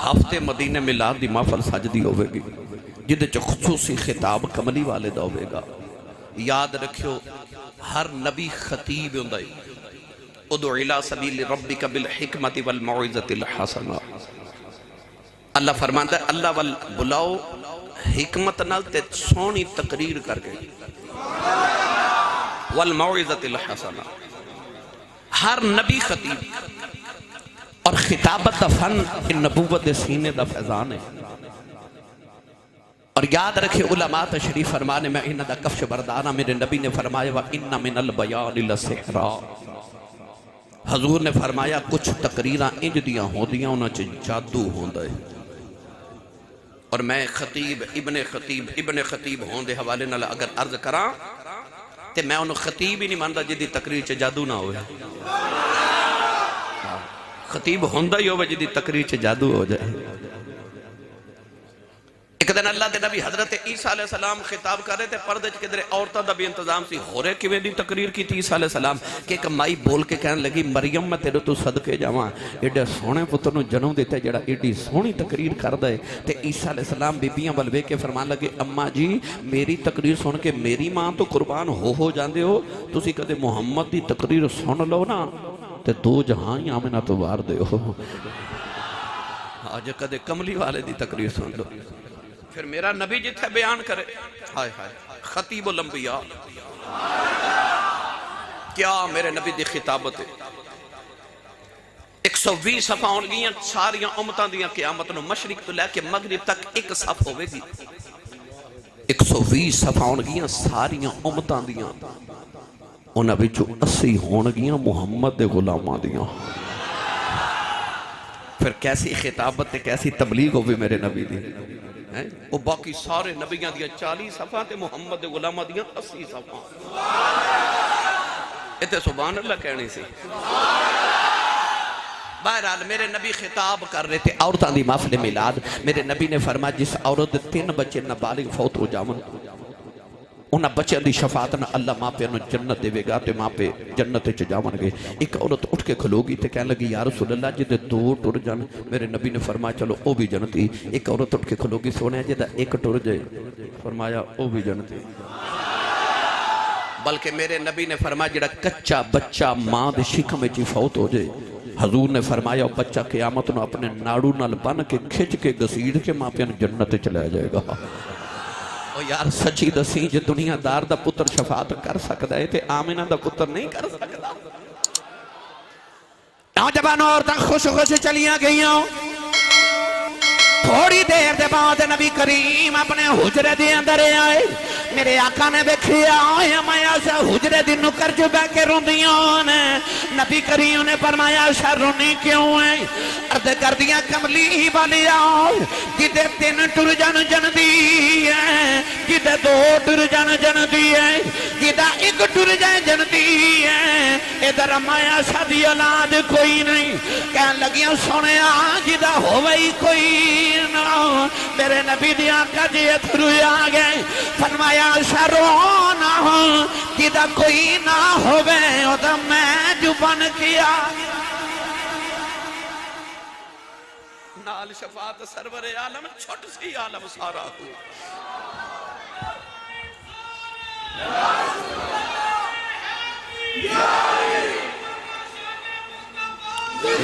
ہفتے مدینہ میلاد دی محفل سجدی ہوئے گی جدے چ خصوصی خطاب کملی والے دا ہوئے گا۔ یاد رکھو ہر نبی خطیب ہوندہ ہے، ادعو الی سبیل ربک بالحکمت والموعظۃ الحسنہ۔ اللہ فرماندا ہے اللہ وال بلاؤ حکمت نال تے سونی تقریر کر کے، والموعظۃ الحسنہ۔ ہر نبی خطیب اور خطابت دا فن نبوت دے سینے دا فیضان ہے۔ اور یاد رکھے علماء تشریف فرمانے میں انہاں دا کفش بردانہ میرے نبی نے فرمایا وَإِنَّ مِنَ الْبَيَانِ لَسِحْرًا۔ حضور نے فرمایا کچھ تقریراں انج دیاں ہوندیاں انہاں چ جادو ہوندا ہے۔ اور میں ابن خطیب ہون دے حوالے نال اگر عرض کراں تے میں انہوں خطیب ہی نہیں ماندا جدی تقریر چ جادو نہ ہوئے۔ خطیب ہوندا ہی ہوئے جدی تقریر چ جادو ہو جائے۔ ایک دن اللہ دے نبی حضرت عیسیٰ علیہ السلام خطاب کر رہے تھے، پردے چ کدھر عورتاں دا بھی انتظام سی، ہو رہے کیویں دی تقریر کی تھی عیسیٰ علیہ السلام کہ ایک مائی بول کے کہنے لگی مریم میں تیرے تو صدقے جاواں، ایڈے سونے پتر نو جنم دیتا ہے جڑا ایڈی سونی تقریر کر دے۔ تے عیسیٰ علیہ السلام بیبیاں بلوے کے فرمان لگے اماں جی میری تقریر سن کے میری ماں تو قربان ہو جاندے ہو، تسی کدے محمد دی تقریر سن لو نا تے دو جہاں ہی آمنہ تو وار دے ہو۔ آج کدے کملی والے دی تقریر سن لو، پھر میرا نبی جتھے بیان کرے۔ ہائے ہائے خطیب الانبیاء کیا میرے نبی دی خطابت ہے۔ 120 صفحہ ہون گیاں ساریاں امتاں دیاں قیامت نو مشرق تو لے کے مغرب تک ایک صف ہوئے گی۔ 120 صفحہ ہون گیاں ساریاں امتاں دیاں، انہاں وچوں 80 ہون گیاں محمد دے غلاماں دیاں۔ پھر کیسی خطابت تے کیسی تبلیغ ہوئی میرے نبی دی۔ وہ باقی سارے نبیاں دیا 40 صفحہ تے محمد دے غلامہ دیا 80 صفحہ۔ اتے سبحان اللہ کہنے سے بہرحال میرے نبی خطاب کر رہے تھے عورتاں دی محفل میلاد۔ میرے نبی نے فرمایا جس عورت 3 بچے نابالغ فوت ہو جاون انہاں بچے دی شفاعت نہ اللہ ماں پہ انہوں جنت دے گا تے ماں پہ جنت چ جاون گے. ایک عورت اٹھ کے کھلو گی تے کہنے لگی یا رسول اللہ جدے دو ٹر جان میرے نبی نے فرمایا چلو او بھی جنتی. ایک عورت اٹھ کے کھلو گی سونے جدہ ایک ٹر جائے فرمایا او بھی جنتی. بلکہ میرے نبی نے فرمایا جڑا کچا بچہ ماں دے شکم وچ فوت ہو جائے حضور نے فرمایا بچہ قیامت نو اپنے ناڑو نال بن کے کھچ کے گسیڑ کے ماں پہ جنت چلا جائے گا. او یار سچی دسی جے دنیا دار دا پتر شفاعت کر سکتا ہے تے آمینہ دا پتر نہیں کر سکتا. نوجوان عورتاں خوش خوش چلیاں گئیاں. تھوڑی دیر دے بعد نبی کریم اپنے حجرے دے اندر آئے. میرے آقا نے دیکھیا میں ایسا حجرے دی نکر جو بے کے روندیاں نے. نبی کریم نے فرمایا ایسا رونی کیوں ہے؟ عرض کر دیا کملی والی آؤ جدے 3 ٹر جن جن دی ہے جدے 2 ٹر جن جن دی ہے جدہ 1 ٹر جن دی ہے. ادھر میں ایسا دی اولاد کوئی نہیں. کہنے لگیاں سونے جدہ ہوئی کوئی نہ. میرے نبی دی آقا جی اتھرو آ گئے. فرمایا شرونا جدہ کوئی نہ ہوئے ادھا میں جو بن کیا نال شفاعت سرور عالم چھوٹ سی عالم سارا ہو.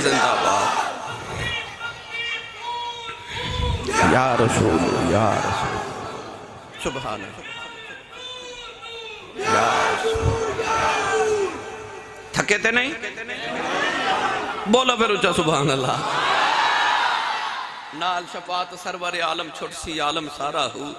زندہ باد یا رسول یا رسول سبحان اللہ یا رسول. تھکے تھے نہیں بولا پھر اچھا سبحان اللہ. نال شفاعت سرور عالم چھوٹ سی عالم سارا ہو.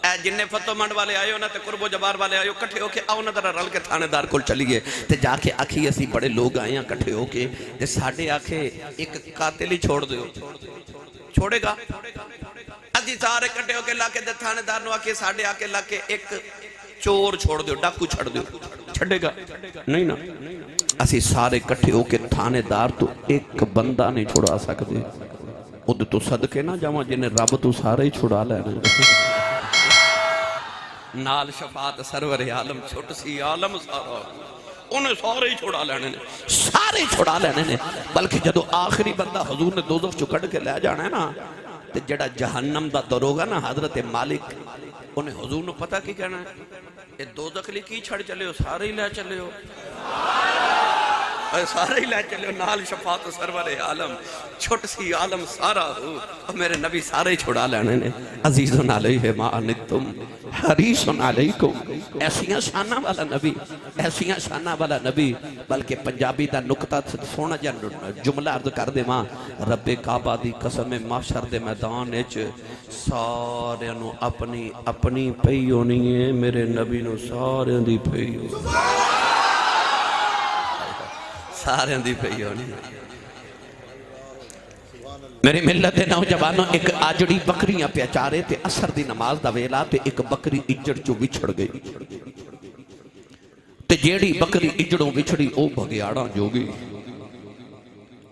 اے جننے فتو منڈ والے آئے ہو نا تے قرب و جبار والے آئے ہو کٹھے ہو کے آؤ نا ذرا رل کے تھانے دار کول چلیے تے جا کے آکھی اسی بڑے لوگ آئے ہیں کٹھے ہو کے تے ساڑھے آکھے ایک قاتل ہی چھوڑ دیو. چھوڑے گا اسی سارے کٹھے ہو کے لاکے دے تھانے دار نو آکے ساڑھے آکے لاکے ایک چور چھوڑ دیو ڈاکو چھڑ دیو چھڑے گا نہیں نا. اسی سارے کٹھے ہو کے تھانے دار تو ایک بندہ نہیں چھوڑا سکتے. خود تو صدقے نہ جاواں جنہیں رب تو سارے ہی چھڑا لینے. نال شفاعت سرور عالم چھوٹ سی عالم سارا انہیں سارے ہی چھڑا لینے نے سارے ہی چھڑا لینے نے. بلکہ جدو آخری بندہ حضور نے دوزخ چو کٹ کے لے جانا ہے نا تے جڑا جہنم دا دروگا نا حضرت مالک انہیں حضور نے پتہ کی کہنا ہے یہ دوزخ لی کی چھڑ چلے ہو سارے ہی لے چلے ہو سارے ہی لے چلے ہو. نال شفاعت سرور عالم چھوٹ سی عالم سارا ہو اور میرے نبی سارے ہی چھڑا لینے نے. عزیزن علیہ ما عنتم حریصن علیکم. ایسیاں شانہ والا نبی ایسیاں شانہ والا نبی. بلکہ پنجابی دا نکتہ سونا جملہ عرض کر دے ماں رب کعبہ دی قسم محشر دے میدان اچ سارے نو اپنی اپنی پئی ہونی ہے میرے نبی نو سارے دی پئی ہونی سارے دی پئی ہونی. میرے ملت نوجوانوں ایک آجڑی بکریاں پہ چارے تے اثر دی نماز دا ویلا تے ایک بکری اجڑ چو وچھڑ گئی تے جیڑی بکری اجڑوں وچھڑی او بھگیاڑاں جو گئی.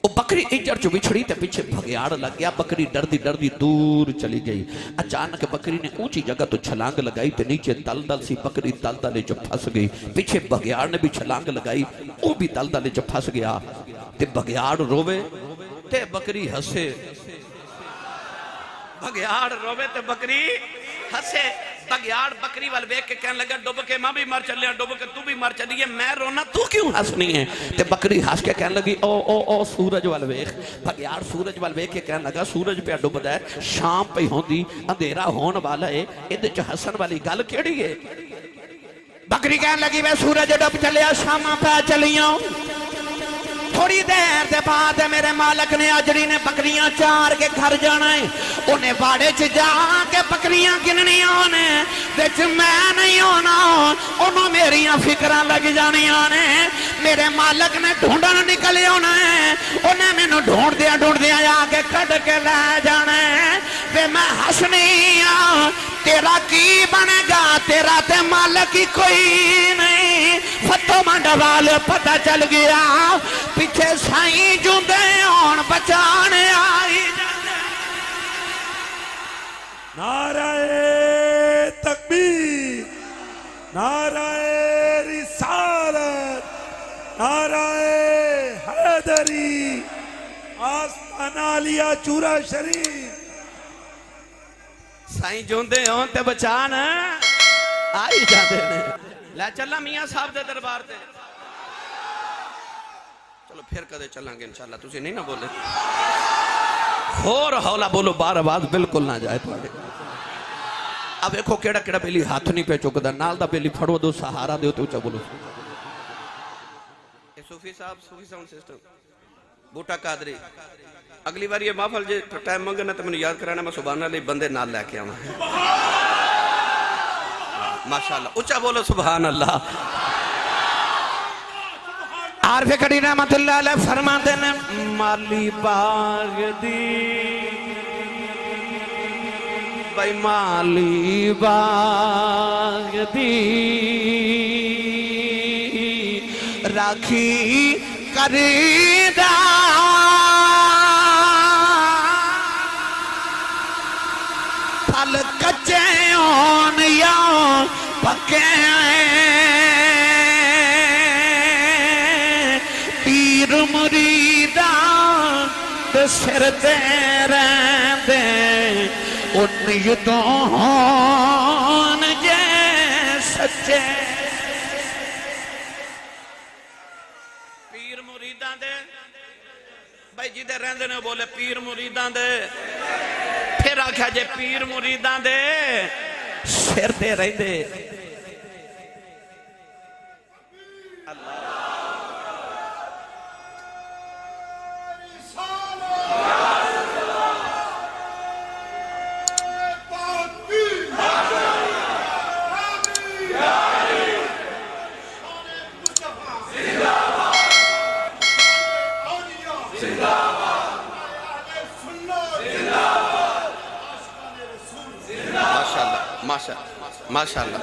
او بکری اجڑ چو وچھڑی تے پیچھے بھگیاڑ لگ گیا. بکری ڈردی ڈردی دور چلی گئی. اچانک بکری نے اونچی جگہ تو چھلانگ لگائی تے نیچے دلدل سی بکری دلدلے جو پھنس گئی. پیچھے بھگیاڑ نے بھی چھلانگ لگائی او بھی دلدلے جو پھنس گیا. تے بھگیاڑ روے تے بکری ہسے بھگیاڑ روے تے بکری ہسے. بھگیاڑ بکری وال بیک کے کہنے لگا ڈوب کے ماں بھی مر چلیا ڈوب کے تو بھی مر چلی ہے میں رونا تو کیوں ہسنی ہے. تے بکری ہس کے کہنے لگی او او او سورج وال بیک. بھگیاڑ سورج وال بیک کے کہنے لگا سورج پہ ڈوب دا ہے شام پہ ہوندی اندھیرا ہون والا ہے ادھے چ ہسن والی گل کیڑی ہے. بکری کہنے لگی میں سورج ڈوب چلیا شاماں پہ چلیاں. تھوڑی دیر دے بعد میرے مالک نے اجڑی نے بکریاں چار کے گھر جانا ہے. انہیں باڑے چ جا کے بکریاں گننی آنے وچ میں نہیں ہونا. انہوں میریاں فکران لگ جانی آنے. میرے مالک نے ڈھونڈن نکلے ہونا ہے. انہیں میں نو ڈھونڈ دیا آ کے کٹ کے لے جانا ہے. وے میں ہسنی آ تیرا کی بنے گا تیرا تے مالک ہی کوئی نہیں. فتو منڈوال پتہ چل گیا پیچھے سائیں جوندے آن بچانے آئی. نعرہ تکبیر قدری آستانہ لیا چورا شریف سائیں جوندے ہوں تے بچان آئی جاندے نے لے چلا میاں صاحب دے دربار تے چلو پھر کدے چلیں گے انشاءاللہ تسی نہیں نہ بولے اور حولا بولو بار آواز بالکل نہ جائے تھوڑے اب ایکھو کیڑا کیڑا بیلی ہاتھ نہیں پہ چکدا نال دا بیلی پھڑو دو سہارا دیو تو اچھا بولو صوفی صاحب صوفی ساؤنڈ سسٹم بوٹا قادری اگلی بار یہ محفل جے ٹائم منگنا تو میں یاد کرانا میں سبحان اللہ بندے نال لے کے آواں ماشاءاللہ اچھا بولو سبحان اللہ عارف کڑی رحمت اللہ علیہ فرماتے ہیں مالی باغ دی بھائی مالی باغ دی راکھی کریدا پھل کچے ہون یا پکے پیر مریداں دے سر تے رہندے ان یدوں ہون جے سچے پیر مریداں دے بھائی جی دے رہندے نے بولے پیر مریداں دے پھر آکھا جے پیر مریداں دے سر تے رہندے ماشاءاللہ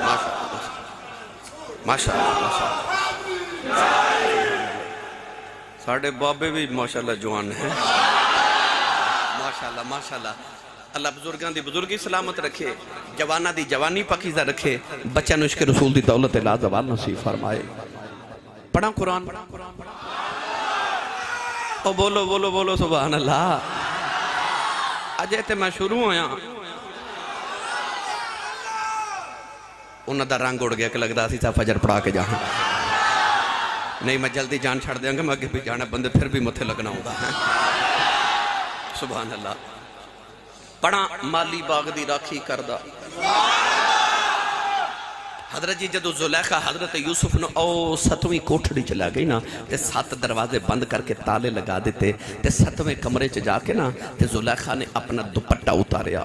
ماشاءاللہ ساڑھے بابے بھی ماشاءاللہ جوان ہیں ماشاءاللہ اللہ بزرگاں دی بزرگی سلامت رکھے جوانہ دی جوانی پاکیزہ رکھے بچہ نشک رسول دی دولت لا زوال نصیب فرمائے پڑھا قرآن او بولو بولو بولو سبحان اللہ اجے تے میں شروع ہویا انہاں دا رنگ اڑ گیا کہ لگ رہا سی تھا فجر پڑھا کے جانا نہیں میں جلدی جان چھڑ دیں گا میں آگے بھی جانا بندے پھر بھی متھے لگنا ہوگا سبحان اللہ پڑھا مالی باغ دی راکھی کردہ حضرت جی جدو زلیخہ حضرت یوسف نے او ستویں کوٹھڑی چلا گئی نا تے 7 دروازے بند کر کے تالے لگا دیتے تے 7ویں کمرے چ جا کے نا تے زلیخہ نے اپنا دوپٹہ اتاریا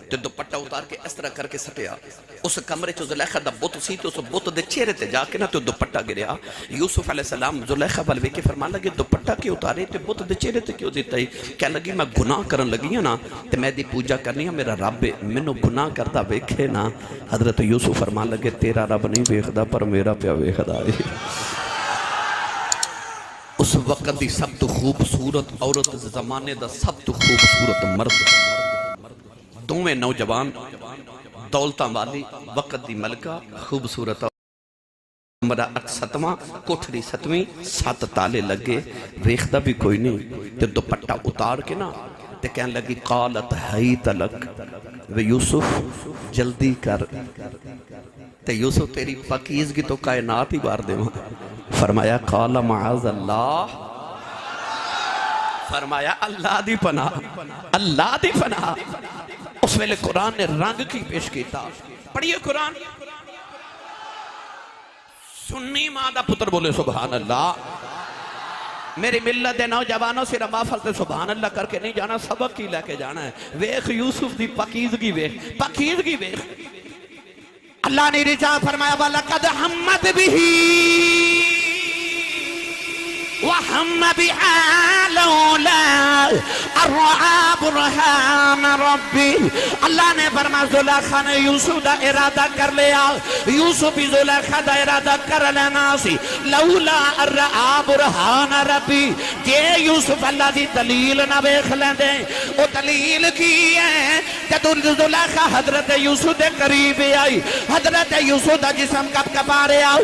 تے دوپٹہ اتار کے اس طرح کر کے سٹیا اس کمرے چ زلیخہ دا بت سی تے اس بت دے چہرے تے جا کے نا تے دوپٹہ گریا یوسف علیہ السلام زلیخہ ول ویکھ کے فرمان لگے دوپٹہ کیوں اتارے تے بت دے چہرے تے کیوں دیتا ہی کہنے لگی میں گناہ کرن لگی ہوں نا تے میں دی پوجا کرنی ہے میرا رب مینوں گناہ کردا ویکھے نا حضرت یوسف فرمان لگے تیرا رب نہیں ویکھدا پر میرا پیا ویکھدا ہے اس وقت دی سب تو خوبصورت عورت زمانے دا سب تو خوبصورت مرد دوویں نوجوان دولتاں والی وقت دی ملکہ خوبصورت کمرہ 7واں کوٹھڑی 7ویں 7 تالے لگے ویکھدا بھی کوئی نہیں تے دوپٹہ اتار کے نا تے کہنے لگی قالت حیت لک وے یوسف جلدی کر تے یوسف تیری پاکیزگی تو کائنات ہی بار دے فرمایا قال معاذ اللہ فرمایا اللہ دی پناہ اس ویلے قرآن نے رنگ کی پیش کیتا پڑھئے قرآن سنی ماں دا پتر بولے سبحان اللہ میری ملت دے نوجوانوں سے رمافل سے سبحان اللہ کر کے نہیں جانا سبق کی لے کے جانا ہے ویخ یوسف دی پاکیزگی ویخ اللہ نے رجا فرمایا وَلَقَدْ حَمَّتْ بِهِ وَحَمَّ بِهَا لَوْلَا الرعاب رحان ربی. اللہ نے فرمایا زلیخا نے یوسف دا ارادہ کر لیا. یوسف بھی زلیخا دا ارادہ کر لینا سی. لولا الرعاب رحان ربی, جے یوسف اللہ دی دلیل نہ ویکھ لیندے. او دلیل کی ہے جدو زلیخا حضرت یوسف دے قریب آئی, حضرت یوسف دا جسم کب کبارے آؤ,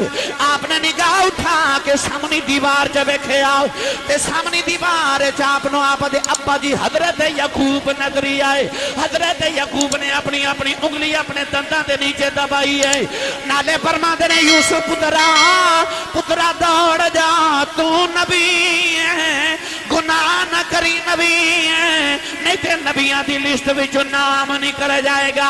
آپ نے نگاہ اٹھا کے سامنی دیوار جب ویکھے آؤ تے سامنی دیوار چاپنو آپ دے ابا جی حضرت یعقوب نظری آئے. حضرت یعقوب نے اپنی انگلی اپنے دنداں دے نیچے دبائی ہے. نالے فرما دے نے یوسف پترا دوڑ جا, تو نبی ہے, گناہ نہ کری نبی ہے, نہیں تے نبیاں دی لسٹ وچ نام نہیں کرے جائے گا.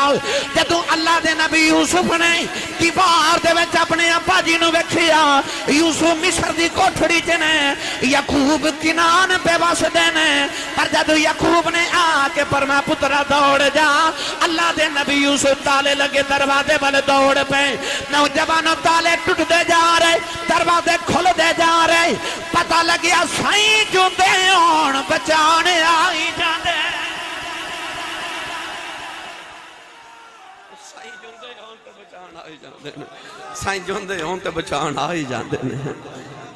جدوں اللہ دے نبی یوسف نے دیوار دے وچ اپنے ابا جی نو ویکھیا, یوسف مصر دی کوٹھڑی چ نے, یعقوب کنان پہ وسدے نے, پر جدوں یعقوب نے آ کے فرمایا پترا دوڑ جا, اللہ دے نبی یوسف تالے لگے دروازے والے دوڑ پے. نوجوانوں تالے ٹوٹ دے جا رہے, دروازے کھل دے جا رہے. پتہ لگیا سائیں جوندے ہون بچانے آئی جاندے. سائیں جوندے ہون تے بچان آئی جاندے نے,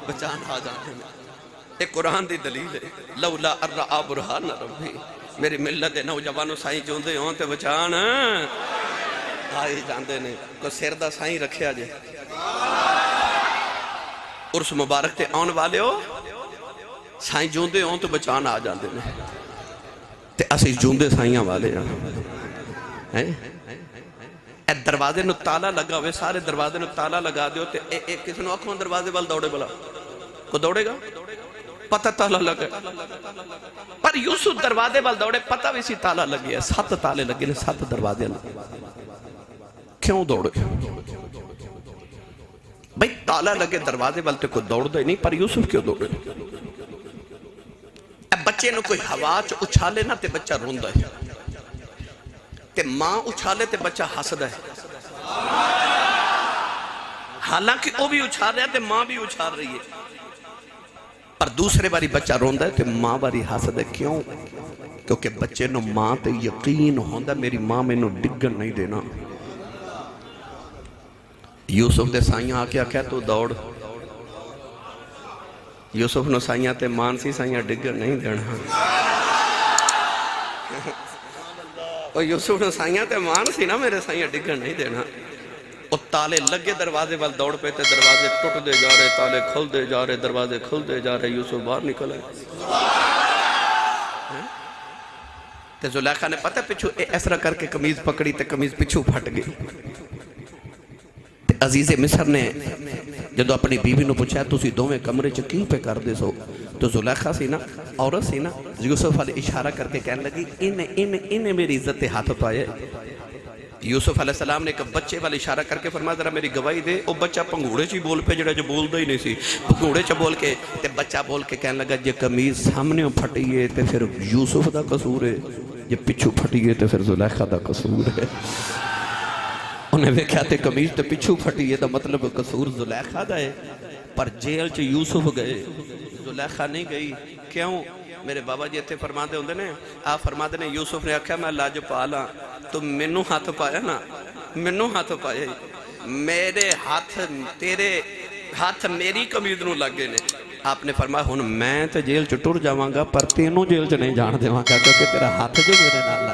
بچان آ جاندے نے. ایک قرآن دی دلیل ہے, لولا الرعاب برہان ربی. میری ملت دے نوجوانوں سائیں جوندے ہون تے بچان آئی جاندے نے. کو سر دا سائیں رکھیا جے, عرس مبارک تے آن والے ہو, سائیں جوندے ہون تے بچان آ جاندے نے. تے اسی جوندے سائیاں والے ہیں. اے دروازے نو تالا لگا ہوئے, سارے دروازے نو تالا لگا دیو تے ایک کسی نو آنکھوں دروازے وال دوڑے بلا, کو دوڑے گا پتہ تالا لگا. پر یوسف دروازے وال دوڑے, پتہ بھی سی تالا لگیا, 7 تالے لگے نے, 7 دروازے لگے. کیوں دوڑے بھئی؟ تالا لگے دروازے وال تے کوئی دوڑ دے نہیں, پر یوسف کیوں دوڑے؟ اے بچے نو کوئی ہوا چ اچھالے نہ تے بچہ روندہ ہے, تے ماں اچھالے تے بچہ ہسدا ہے. حالانکہ وہ بھی اچھال رہا ہے تے ماں بھی اچھال رہی ہے, پر دوسرے باری بچہ روندا ہے تے ماں باری ہسدا ہے. کیوں؟ کیونکہ بچے نو ماں تے یقین ہوندا میری ماں میں نو ڈگن نہیں دینا. یوسف دے سائیاں آ کے آکھیا تو دوڑ. یوسف نو سائیاں تے مان سی, سائیاں ڈگن نہیں دینا. اور یوسف نے سائیاں تے مان سی نا, میرے سائیاں ڈگن نہیں دینا. اور تالے لگے دروازے وال دوڑ پہ تے دروازے ٹوٹ دے جا رہے, تالے کھل دے جا رہے, دروازے کھل دے جا رہے. یوسف باہر نکل آئے. تے زلیخا نے پتہ پچھو اس طرح کر کے قمیض پکڑی تے قمیض پچھو پھٹ گئی. تے عزیز مصر نے جدو اپنی بیوی نو پوچھا تسی دوویں کمرے چ کی پہ کر دے سو, تو زلیخا سی نا, عورت سی نا, یوسف علیہ اشارہ کر کے کہنے لگی انہیں میری عزت تے ہاتھ پائے. یوسف علیہ السلام نے ایک بچے والا اشارہ کر کے فرمایا ذرا میری گواہی دے. او بچہ پنگوڑے چی بول پہ, جڑا جو بول دا ہی نہیں سی, پنگوڑے چا بول کے تے بچہ بول کے کہنے لگا جے قمیض سامنے پھٹی ہے تے پھر یوسف دا قصور ہے, جے پچھو پھٹی ہے تے پھر زلیخا دا قصور ہے. انہیں ویکھیا تے قمیض تے پچھو پھٹی ہے, دا مطلب قصور زلیخا دا ہے. پر جیل چ یوسف گئے, زلیخا نہیں گئی. کیوں؟ میرے بابا جی اتنے فرما دے ہوندے نے, آپ فرما دے نے یوسف نے آکھیا میں لاج پالا, تو منو ہاتھ پایا نا, منو ہاتھ پایا, میرے ہاتھ تیرے ہاتھ میری قمیض نو لگے نے. آپ نے فرمایا ہن میں تے جیل چ ٹر جاواں گا, پر تینوں جیل چ نہیں جان دیواں گا, کیونکہ تیرا ہاتھ جو میرے نال لگ